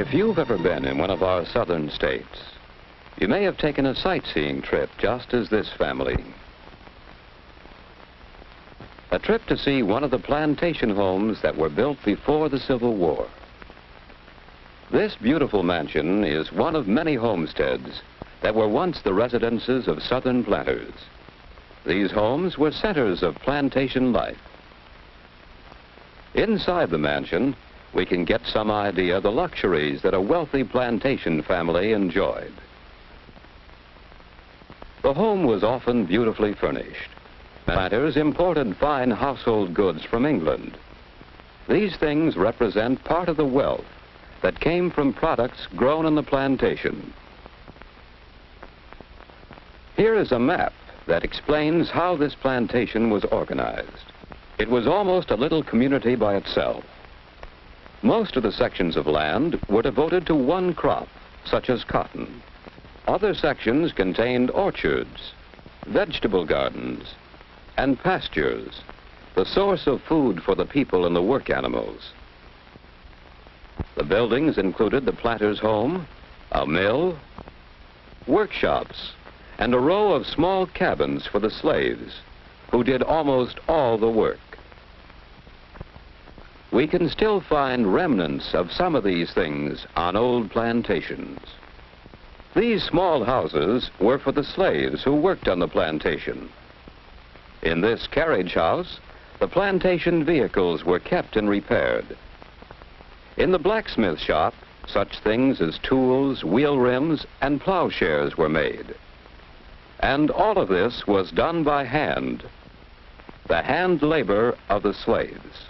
If you've ever been in one of our southern states, you may have taken a sightseeing trip just as this family. A trip to see one of the plantation homes that were built before the Civil War. This beautiful mansion is one of many homesteads that were once the residences of southern planters. These homes were centers of plantation life. Inside the mansion, we can get some idea of the luxuries that a wealthy plantation family enjoyed. The home was often beautifully furnished. Planters imported fine household goods from England. These things represent part of the wealth that came from products grown on the plantation. Here is a map that explains how this plantation was organized. It was almost a little community by itself. Most of the sections of land were devoted to one crop, such as cotton. Other sections contained orchards, vegetable gardens, and pastures, the source of food for the people and the work animals. The buildings included the planter's home, a mill, workshops, and a row of small cabins for the slaves, who did almost all the work. We can still find remnants of some of these things on old plantations. These small houses were for the slaves who worked on the plantation. In this carriage house, the plantation vehicles were kept and repaired. In the blacksmith shop, such things as tools, wheel rims, and plowshares were made. And all of this was done by hand, the hand labor of the slaves.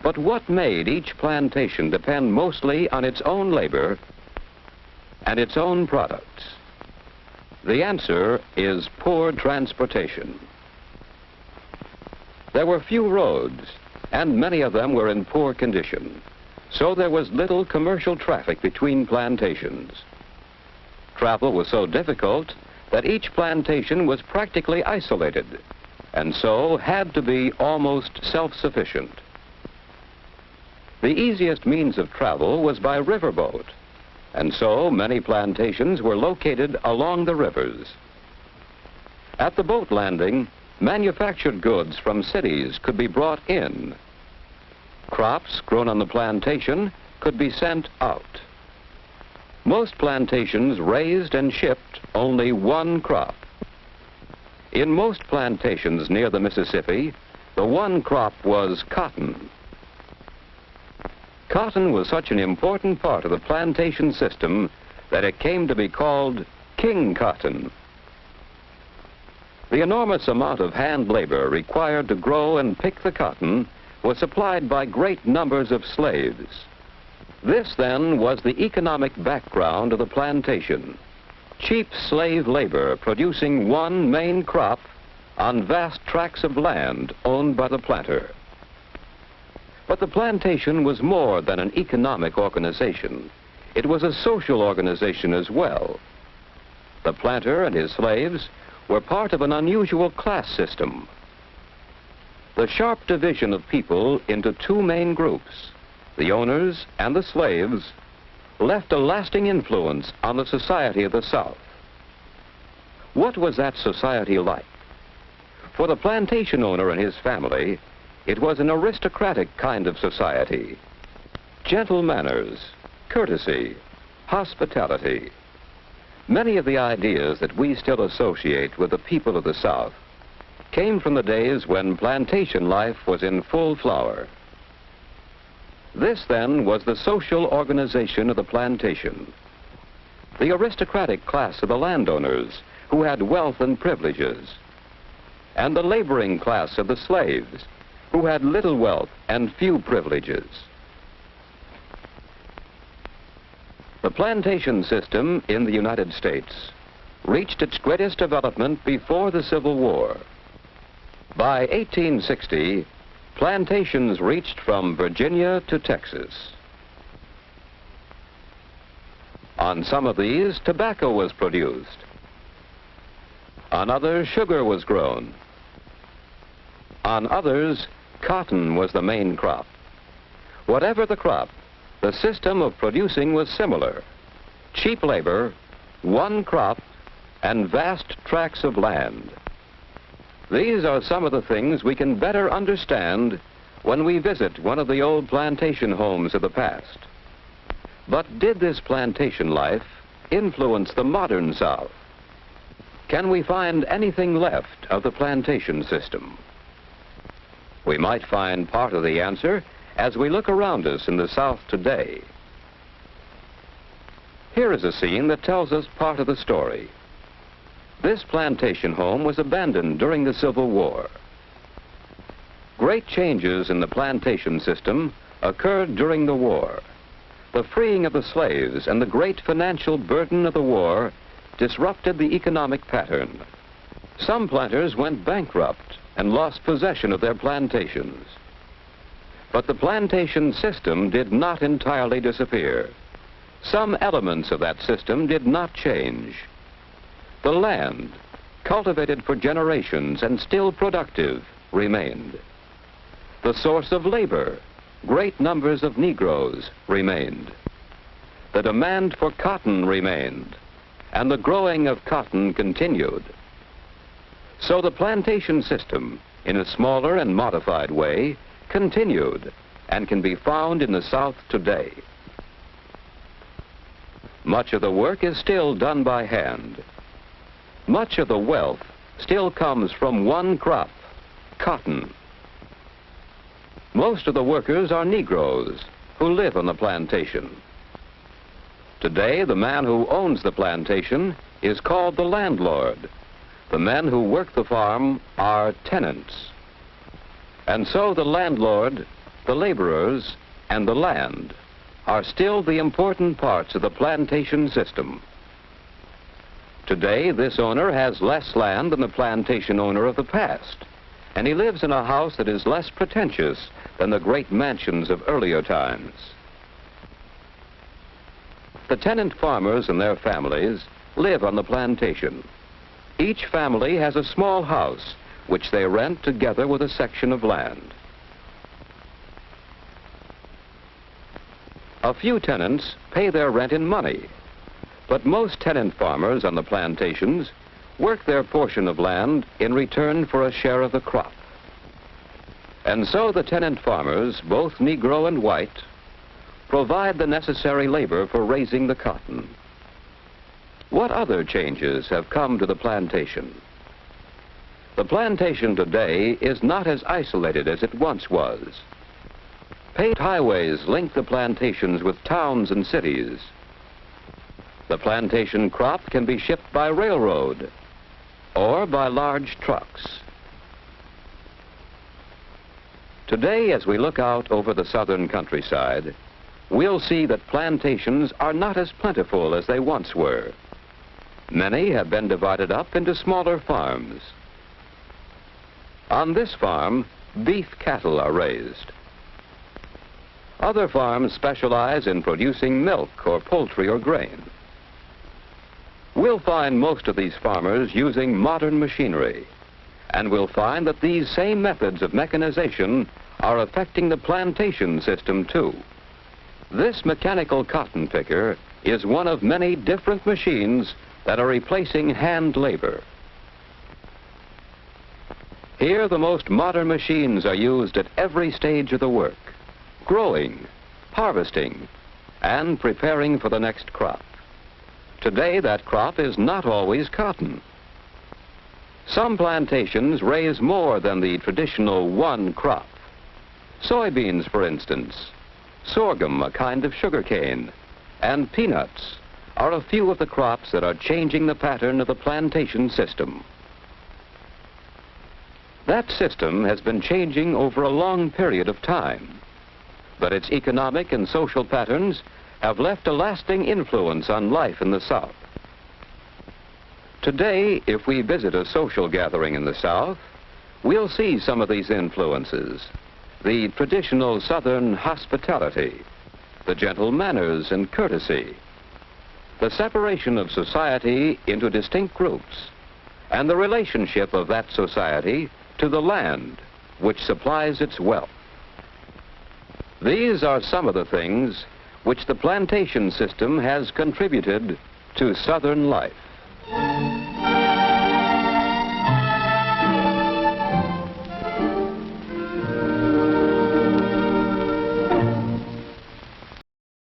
But what made each plantation depend mostly on its own labor and its own products? The answer is poor transportation. There were few roads, and many of them were in poor condition, so there was little commercial traffic between plantations. Travel was so difficult that each plantation was practically isolated, and so had to be almost self-sufficient. The easiest means of travel was by riverboat, and so many plantations were located along the rivers. At the boat landing, manufactured goods from cities could be brought in. Crops grown on the plantation could be sent out. Most plantations raised and shipped only one crop. In most plantations near the Mississippi, the one crop was cotton. Cotton was such an important part of the plantation system that it came to be called king cotton. The enormous amount of hand labor required to grow and pick the cotton was supplied by great numbers of slaves. This, then, was the economic background of the plantation. Cheap slave labor producing one main crop on vast tracts of land owned by the planter. But the plantation was more than an economic organization. It was a social organization as well. The planter and his slaves were part of an unusual class system. The sharp division of people into two main groups, the owners and the slaves, left a lasting influence on the society of the South. What was that society like? For the plantation owner and his family, it was an aristocratic kind of society. Gentle manners, courtesy, hospitality. Many of the ideas that we still associate with the people of the South came from the days when plantation life was in full flower. This, then, was the social organization of the plantation. The aristocratic class of the landowners who had wealth and privileges, and the laboring class of the slaves who had little wealth and few privileges. The plantation system in the United States reached its greatest development before the Civil War. By 1860, plantations reached from Virginia to Texas. On some of these, tobacco was produced. On others, sugar was grown. On others, cotton was the main crop. Whatever the crop, The system of producing was similar. Cheap labor, one crop, and vast tracts of land. These are some of the things we can better understand when we visit one of the old plantation homes of the past. But did this plantation life influence the modern South? Can we find anything left of the plantation system? We might find part of the answer as we look around us in the South today. Here is a scene that tells us part of the story. This plantation home was abandoned during the Civil War. Great changes in the plantation system occurred during the war. The freeing of the slaves and the great financial burden of the war disrupted the economic pattern. Some planters went bankrupt and lost possession of their plantations. But the plantation system did not entirely disappear. Some elements of that system did not change. The land, cultivated for generations and still productive, remained. The source of labor, great numbers of Negroes, remained. The demand for cotton remained, and the growing of cotton continued. So the plantation system, in a smaller and modified way, continued and can be found in the South today. Much of the work is still done by hand. Much of the wealth still comes from one crop, cotton. Most of the workers are Negroes who live on the plantation. Today, the man who owns the plantation is called the landlord. The men who work the farm are tenants. And so the landlord, the laborers, and the land are still the important parts of the plantation system. Today, this owner has less land than the plantation owner of the past, and he lives in a house that is less pretentious than the great mansions of earlier times. The tenant farmers and their families live on the plantation. Each family has a small house which they rent together with a section of land. A few tenants pay their rent in money, but most tenant farmers on the plantations work their portion of land in return for a share of the crop. And so the tenant farmers, both Negro and white, provide the necessary labor for raising the cotton. What other changes have come to the plantation? The plantation today is not as isolated as it once was. Paved highways link the plantations with towns and cities. The plantation crop can be shipped by railroad or by large trucks. Today, as we look out over the southern countryside, we'll see that plantations are not as plentiful as they once were. Many have been divided up into smaller farms. On this farm, beef cattle are raised. Other farms specialize in producing milk or poultry or grain. We'll find most of these farmers using modern machinery, and we'll find that these same methods of mechanization are affecting the plantation system too. This mechanical cotton picker is one of many different machines that are replacing hand labor. Here, the most modern machines are used at every stage of the work: growing, harvesting, and preparing for the next crop. Today, that crop is not always cotton. Some plantations raise more than the traditional one crop. Soybeans, for instance, sorghum, a kind of sugarcane, and peanuts are a few of the crops that are changing the pattern of the plantation system. That system has been changing over a long period of time, but its economic and social patterns have left a lasting influence on life in the South. Today, if we visit a social gathering in the South, we'll see some of these influences: the traditional Southern hospitality, the gentle manners and courtesy, the separation of society into distinct groups, and the relationship of that society to the land which supplies its wealth. These are some of the things which the plantation system has contributed to Southern life.